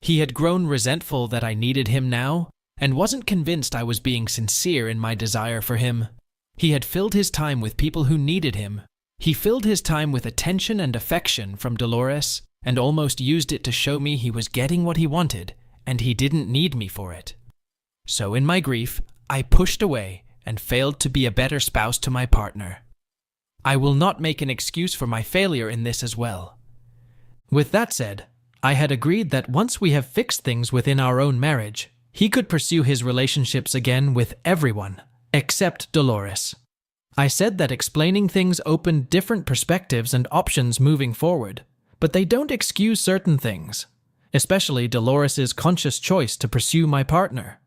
[SPEAKER 1] He had grown resentful that I needed him now, and wasn't convinced I was being sincere in my desire for him. He had filled his time with people who needed him. He filled his time with attention and affection from Dolores, and almost used it to show me he was getting what he wanted, and he didn't need me for it. So in my grief, I pushed away and failed to be a better spouse to my partner. I will not make an excuse for my failure in this as well. With that said, I had agreed that once we have fixed things within our own marriage, he could pursue his relationships again with everyone, except Dolores. I said that explaining things opened different perspectives and options moving forward, but they don't excuse certain things, especially Dolores's conscious choice to pursue my partner.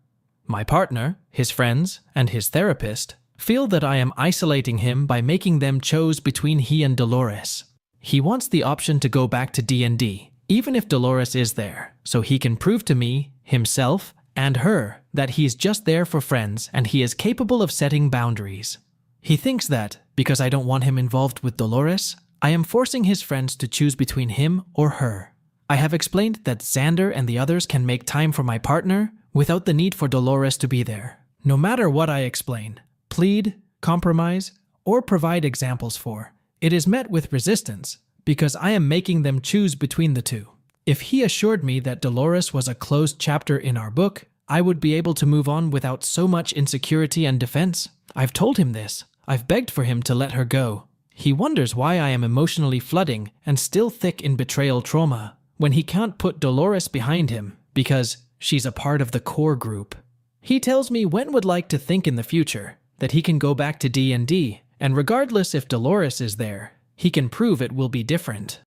[SPEAKER 1] My partner, his friends, and his therapist feel that I am isolating him by making them choose between he and Dolores. He wants the option to go back to D&D, even if Dolores is there, so he can prove to me, himself, and her, that he is just there for friends and he is capable of setting boundaries. He thinks that, because I don't want him involved with Dolores, I am forcing his friends to choose between him or her. I have explained that Xander and the others can make time for my partner without the need for Dolores to be there. No matter what I explain, plead, compromise, or provide examples for, it is met with resistance because I am making them choose between the two. If he assured me that Dolores was a closed chapter in our book, I would be able to move on without so much insecurity and defense. I've told him this. I've begged for him to let her go. He wonders why I am emotionally flooding and still thick in betrayal trauma when he can't put Dolores behind him because she's a part of the core group. He tells me Wen would like to think in the future that he can go back to D&D, and regardless if Dolores is there, he can prove it will be different.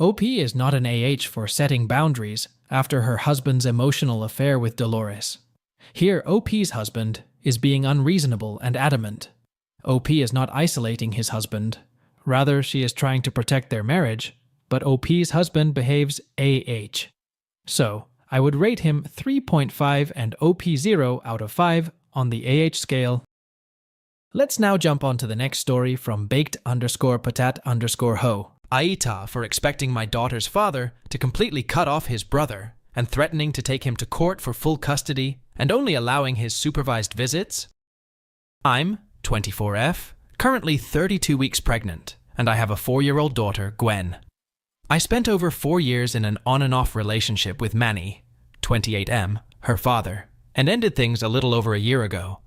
[SPEAKER 1] OP is not an AH for setting boundaries after her husband's emotional affair with Dolores. Here, OP's husband is being unreasonable and adamant. OP is not isolating his husband. Rather, she is trying to protect their marriage, but OP's husband behaves AH. So, I would rate him 3.5 and OP 0 out of 5 on the AH scale. Let's now jump on to the next story from baked_patat_ho. AITA for expecting my daughter's father to completely cut off his brother and threatening to take him to court for full custody and only allowing his supervised visits. I'm 24F, currently 32 weeks pregnant, and I have a 4-year-old daughter, Gwen. I spent over 4 years in an on and off relationship with Manny, 28M, her father, and ended things a little over a year ago.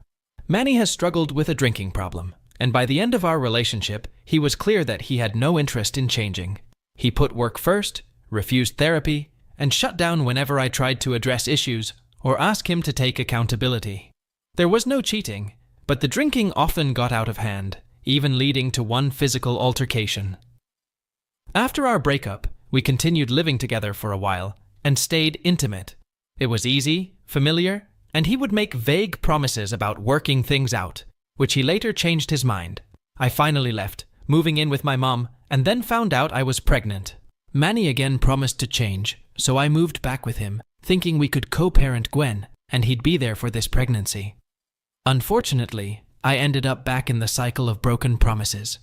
[SPEAKER 1] Manny has struggled with a drinking problem, and by the end of our relationship, he was clear that he had no interest in changing. He put work first, refused therapy, and shut down whenever I tried to address issues or ask him to take accountability. There was no cheating, but the drinking often got out of hand, even leading to one physical altercation. After our breakup, we continued living together for a while and stayed intimate. It was easy, familiar, and he would make vague promises about working things out, which he later changed his mind. I finally left, moving in with my mom, and then found out I was pregnant. Manny again promised to change, so I moved back with him, thinking we could co-parent Gwen, and he'd be there for this pregnancy. Unfortunately, I ended up back in the cycle of broken promises.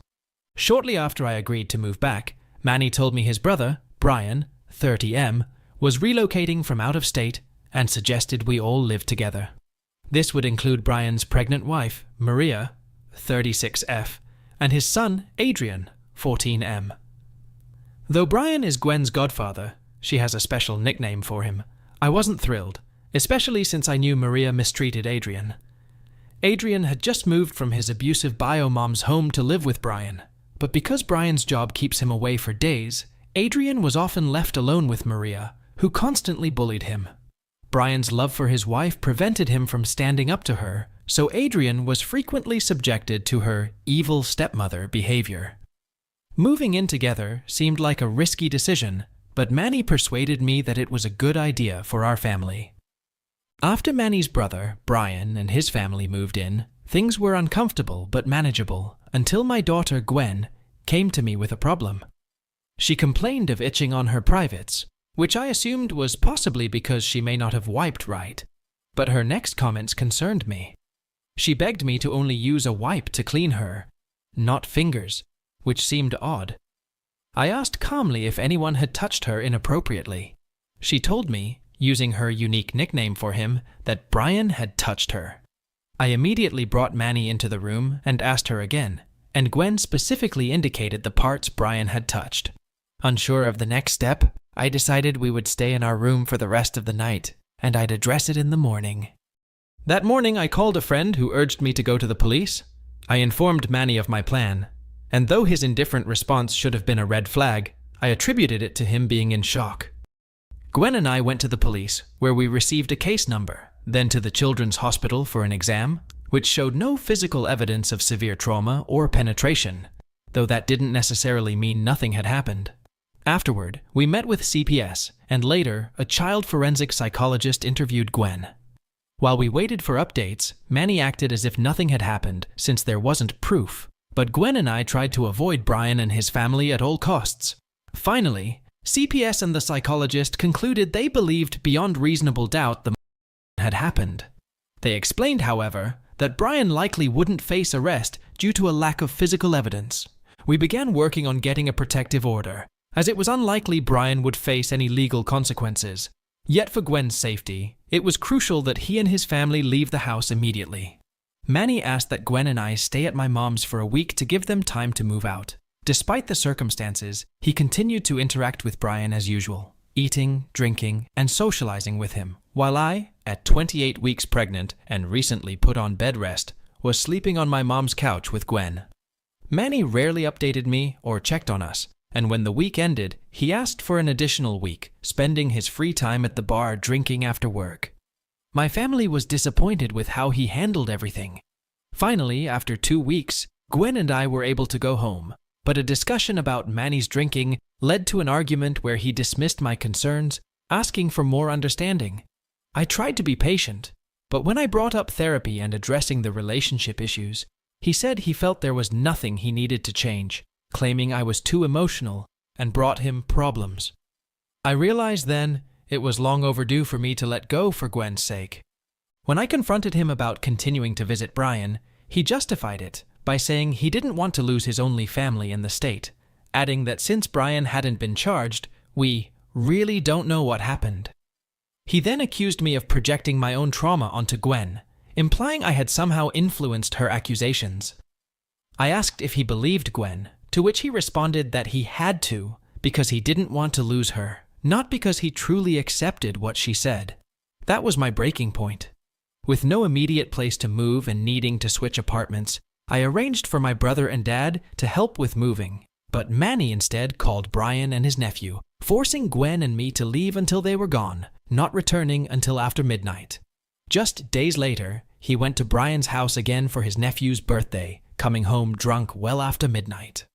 [SPEAKER 1] Shortly after I agreed to move back, Manny told me his brother, Brian, 30M, was relocating from out of state and suggested we all live together. This would include Brian's pregnant wife, Maria, 36F, and his son, Adrian, 14M. Though Brian is Gwen's godfather, she has a special nickname for him, I wasn't thrilled, especially since I knew Maria mistreated Adrian. Adrian had just moved from his abusive bio-mom's home to live with Brian, but because Brian's job keeps him away for days, Adrian was often left alone with Maria, who constantly bullied him. Brian's love for his wife prevented him from standing up to her, so Adrian was frequently subjected to her evil stepmother behavior. Moving in together seemed like a risky decision, but Manny persuaded me that it was a good idea for our family. After Manny's brother, Brian, and his family moved in, things were uncomfortable but manageable until my daughter, Gwen, came to me with a problem. She complained of itching on her privates, which I assumed was possibly because she may not have wiped right. But her next comments concerned me. She begged me to only use a wipe to clean her, not fingers, which seemed odd. I asked calmly if anyone had touched her inappropriately. She told me, using her unique nickname for him, that Brian had touched her. I immediately brought Manny into the room and asked her again, and Gwen specifically indicated the parts Brian had touched. Unsure of the next step, I decided we would stay in our room for the rest of the night, and I'd address it in the morning. That morning, I called a friend who urged me to go to the police. I informed Manny of my plan, and though his indifferent response should have been a red flag, I attributed it to him being in shock. Gwen and I went to the police, where we received a case number, then to the children's hospital for an exam, which showed no physical evidence of severe trauma or penetration, though that didn't necessarily mean nothing had happened. Afterward, we met with CPS, and later, a child forensic psychologist interviewed Gwen. While we waited for updates, Manny acted as if nothing had happened since there wasn't proof, but Gwen and I tried to avoid Brian and his family at all costs. Finally, CPS and the psychologist concluded they believed beyond reasonable doubt the had happened. They explained, however, that Brian likely wouldn't face arrest due to a lack of physical evidence. We began working on getting a protective order, as it was unlikely Brian would face any legal consequences. Yet for Gwen's safety, it was crucial that he and his family leave the house immediately. Manny asked that Gwen and I stay at my mom's for a week to give them time to move out. Despite the circumstances, he continued to interact with Brian as usual, eating, drinking, and socializing with him, while I, at 28 weeks pregnant and recently put on bed rest, was sleeping on my mom's couch with Gwen. Manny rarely updated me or checked on us, and when the week ended, he asked for an additional week, spending his free time at the bar drinking after work. My family was disappointed with how he handled everything. Finally, after 2 weeks, Gwen and I were able to go home, but a discussion about Manny's drinking led to an argument where he dismissed my concerns, asking for more understanding. I tried to be patient, but when I brought up therapy and addressing the relationship issues, he said he felt there was nothing he needed to change, claiming I was too emotional and brought him problems. I realized then it was long overdue for me to let go for Gwen's sake. When I confronted him about continuing to visit Brian, he justified it by saying he didn't want to lose his only family in the state, adding that since Brian hadn't been charged, we really don't know what happened. He then accused me of projecting my own trauma onto Gwen, implying I had somehow influenced her accusations. I asked if he believed Gwen, to which he responded that he had to because he didn't want to lose her, not because he truly accepted what she said. That was my breaking point. With no immediate place to move and needing to switch apartments, I arranged for my brother and dad to help with moving, but Manny instead called Brian and his nephew, forcing Gwen and me to leave until they were gone, not returning until after midnight. Just days later, he went to Brian's house again for his nephew's birthday, coming home drunk well after midnight.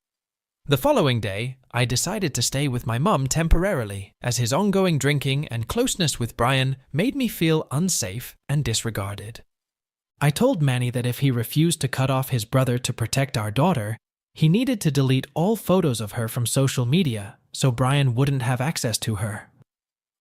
[SPEAKER 1] The following day, I decided to stay with my mum temporarily, as his ongoing drinking and closeness with Brian made me feel unsafe and disregarded. I told Manny that if he refused to cut off his brother to protect our daughter, he needed to delete all photos of her from social media so Brian wouldn't have access to her.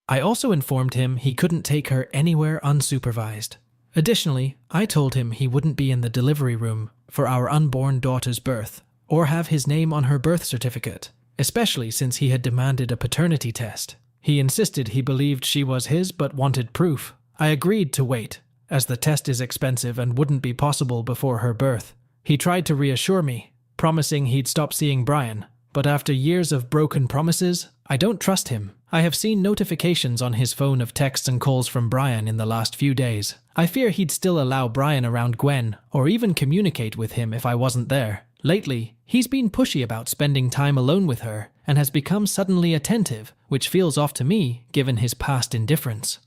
[SPEAKER 1] I also informed him he couldn't take her anywhere unsupervised. Additionally, I told him he wouldn't be in the delivery room for our unborn daughter's birth, or have his name on her birth certificate, especially since he had demanded a paternity test. He insisted he believed she was his but wanted proof. I agreed to wait, as the test is expensive and wouldn't be possible before her birth. He tried to reassure me, promising he'd stop seeing Brian, but after years of broken promises, I don't trust him. I have seen notifications on his phone of texts and calls from Brian in the last few days. I fear he'd still allow Brian around Gwen, or even communicate with him if I wasn't there. Lately, he's been pushy about spending time alone with her and has become suddenly attentive, which feels off to me given his past indifference.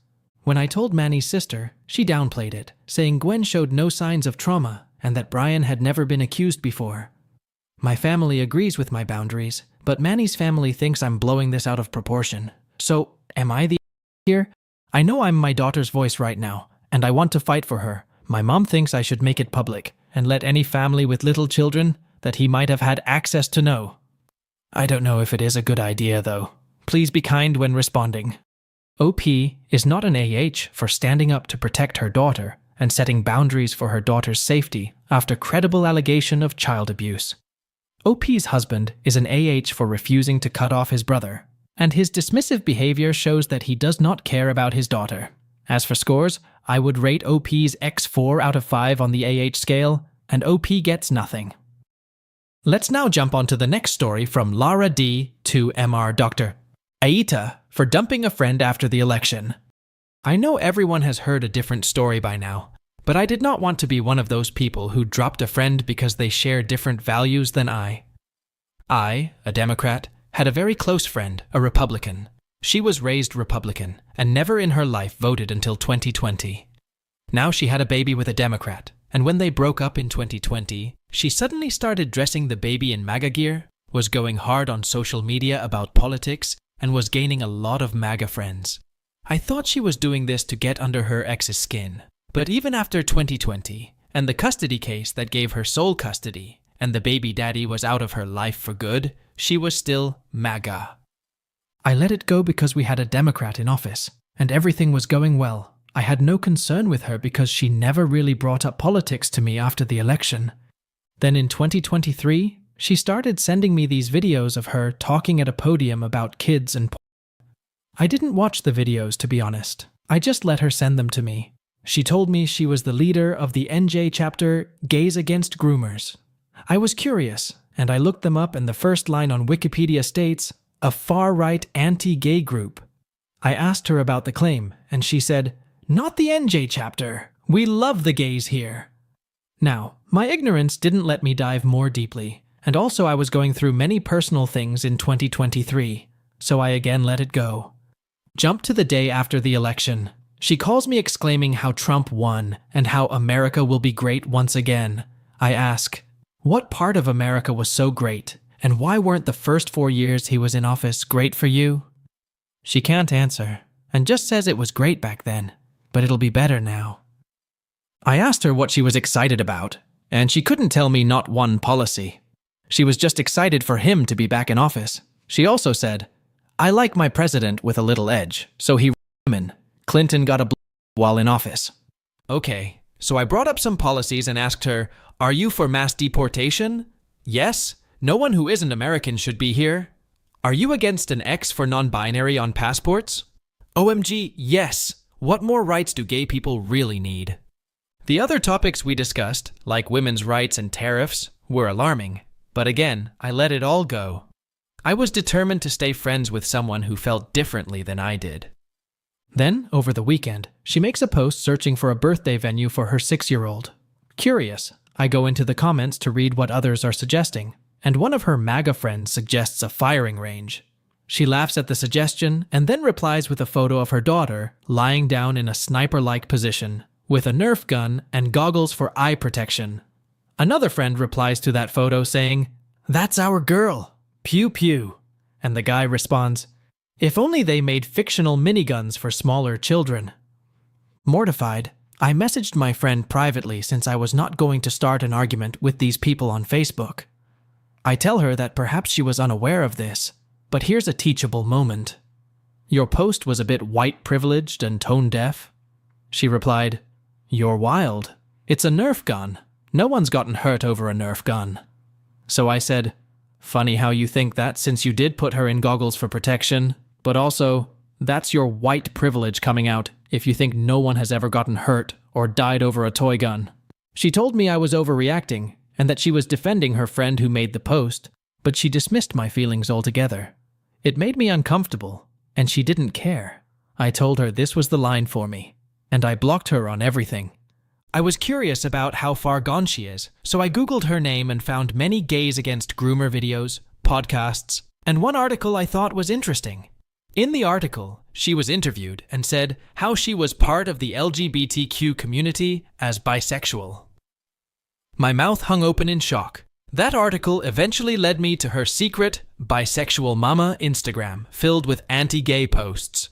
[SPEAKER 1] When I told Manny's sister, she downplayed it, saying Gwen showed no signs of trauma and that Brian had never been accused before. My family agrees with my boundaries, but Manny's family thinks I'm blowing this out of proportion. So, am I the here? I know I'm my daughter's voice right now, and I want to fight for her. My mom thinks I should make it public and let any family with little children that he might have had access to know. I don't know if it is a good idea, though. Please be kind when responding. OP is not an AH for standing up to protect her daughter and setting boundaries for her daughter's safety after credible allegation of child abuse. OP's husband is an AH for refusing to cut off his brother, and his dismissive behavior shows that he does not care about his daughter. As for scores, I would rate OP's X4 out of 5 on the AH scale, and OP gets nothing. Let's now jump onto the next story from Lara D to MR Dr. AITA for dumping a friend after the election. I know everyone has heard a different story by now, but I did not want to be one of those people who dropped a friend because they share different values than I. I, a Democrat, had a very close friend, a Republican. She was raised Republican and never in her life voted until 2020. Now she had a baby with a Democrat, and when they broke up in 2020, she suddenly started dressing the baby in MAGA gear, was going hard on social media about politics, and was gaining a lot of MAGA friends. I thought she was doing this to get under her ex's skin. But even after 2020, and the custody case that gave her sole custody, and the baby daddy was out of her life for good, she was still MAGA. I let it go because we had a Democrat in office, and everything was going well. I had no concern with her because she never really brought up politics to me after the election. Then in 2023, she started sending me these videos of her talking at a podium about kids and I didn't watch the videos, to be honest. I just let her send them to me. She told me she was the leader of the NJ chapter Gays Against Groomers. I was curious, and I looked them up, and the first line on Wikipedia states, a far-right anti-gay group. I asked her about the claim, and she said, not the NJ chapter. We love the gays here. Now, my ignorance didn't let me dive more deeply, and also I was going through many personal things in 2023, so I again let it go. Jump to the day after the election. She calls me exclaiming how Trump won and how America will be great once again. I ask, what part of America was so great, and why weren't the first 4 years he was in office great for you? She can't answer, and just says it was great back then, but it'll be better now. I asked her what she was excited about, and she couldn't tell me not one policy. She was just excited for him to be back in office. She also said, I like my president with a little edge, so he women. Clinton got a while in office. Okay, so I brought up some policies and asked her, are you for mass deportation? Yes, no one who isn't American should be here. Are you against an X for non-binary on passports? OMG, yes. What more rights do gay people really need? The other topics we discussed, like women's rights and tariffs, were alarming. But again, I let it all go. I was determined to stay friends with someone who felt differently than I did. Then, over the weekend, she makes a post searching for a birthday venue for her 6-year-old. Curious, I go into the comments to read what others are suggesting, and one of her MAGA friends suggests a firing range. She laughs at the suggestion and then replies with a photo of her daughter lying down in a sniper-like position, with a Nerf gun and goggles for eye protection. Another friend replies to that photo saying, "That's our girl, pew pew," and the guy responds, "If only they made fictional miniguns for smaller children." Mortified, I messaged my friend privately since I was not going to start an argument with these people on Facebook. I tell her that perhaps she was unaware of this, but here's a teachable moment. "Your post was a bit white privileged and tone deaf." She replied, "You're wild. It's a Nerf gun. No one's gotten hurt over a Nerf gun." So I said, "Funny how you think that since you did put her in goggles for protection, but also, that's your white privilege coming out if you think no one has ever gotten hurt or died over a toy gun." She told me I was overreacting and that she was defending her friend who made the post, but she dismissed my feelings altogether. It made me uncomfortable, and she didn't care. I told her this was the line for me, and I blocked her on everything. I was curious about how far gone she is, so I googled her name and found many gays against groomer videos, podcasts, and one article I thought was interesting. In the article, she was interviewed and said how she was part of the LGBTQ community as bisexual. My mouth hung open in shock. That article eventually led me to her secret, bisexual mama Instagram filled with anti-gay posts.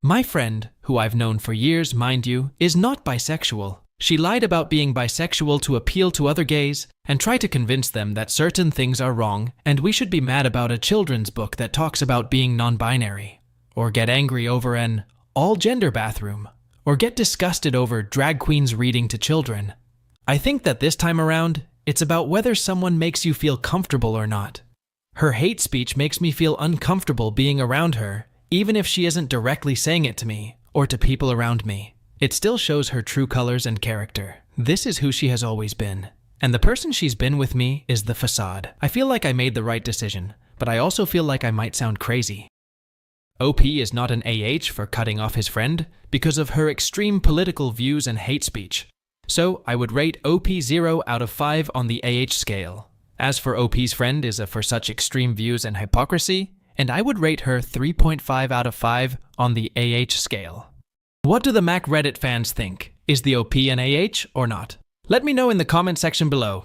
[SPEAKER 1] My friend, who I've known for years, mind you, is not bisexual. She lied about being bisexual to appeal to other gays and try to convince them that certain things are wrong and we should be mad about a children's book that talks about being non-binary, or get angry over an all-gender bathroom, or get disgusted over drag queens reading to children. I think that this time around, it's about whether someone makes you feel comfortable or not. Her hate speech makes me feel uncomfortable being around her, even if she isn't directly saying it to me or to people around me. It still shows her true colors and character. This is who she has always been. And the person she's been with me is the facade. I feel like I made the right decision, but I also feel like I might sound crazy. OP is not an AH for cutting off his friend because of her extreme political views and hate speech. So I would rate OP 0 out of 5 on the AH scale. As for OP's friend is for such extreme views and hypocrisy, and I would rate her 3.5 out of 5 on the AH scale. What do the Mac Reddit fans think? Is the OP an AH or not? Let me know in the comment section below.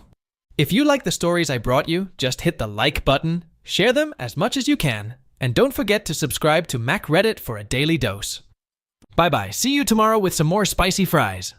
[SPEAKER 1] If you like the stories I brought you, just hit the like button, share them as much as you can, and don't forget to subscribe to Mac Reddit for a daily dose. Bye bye, see you tomorrow with some more spicy fries.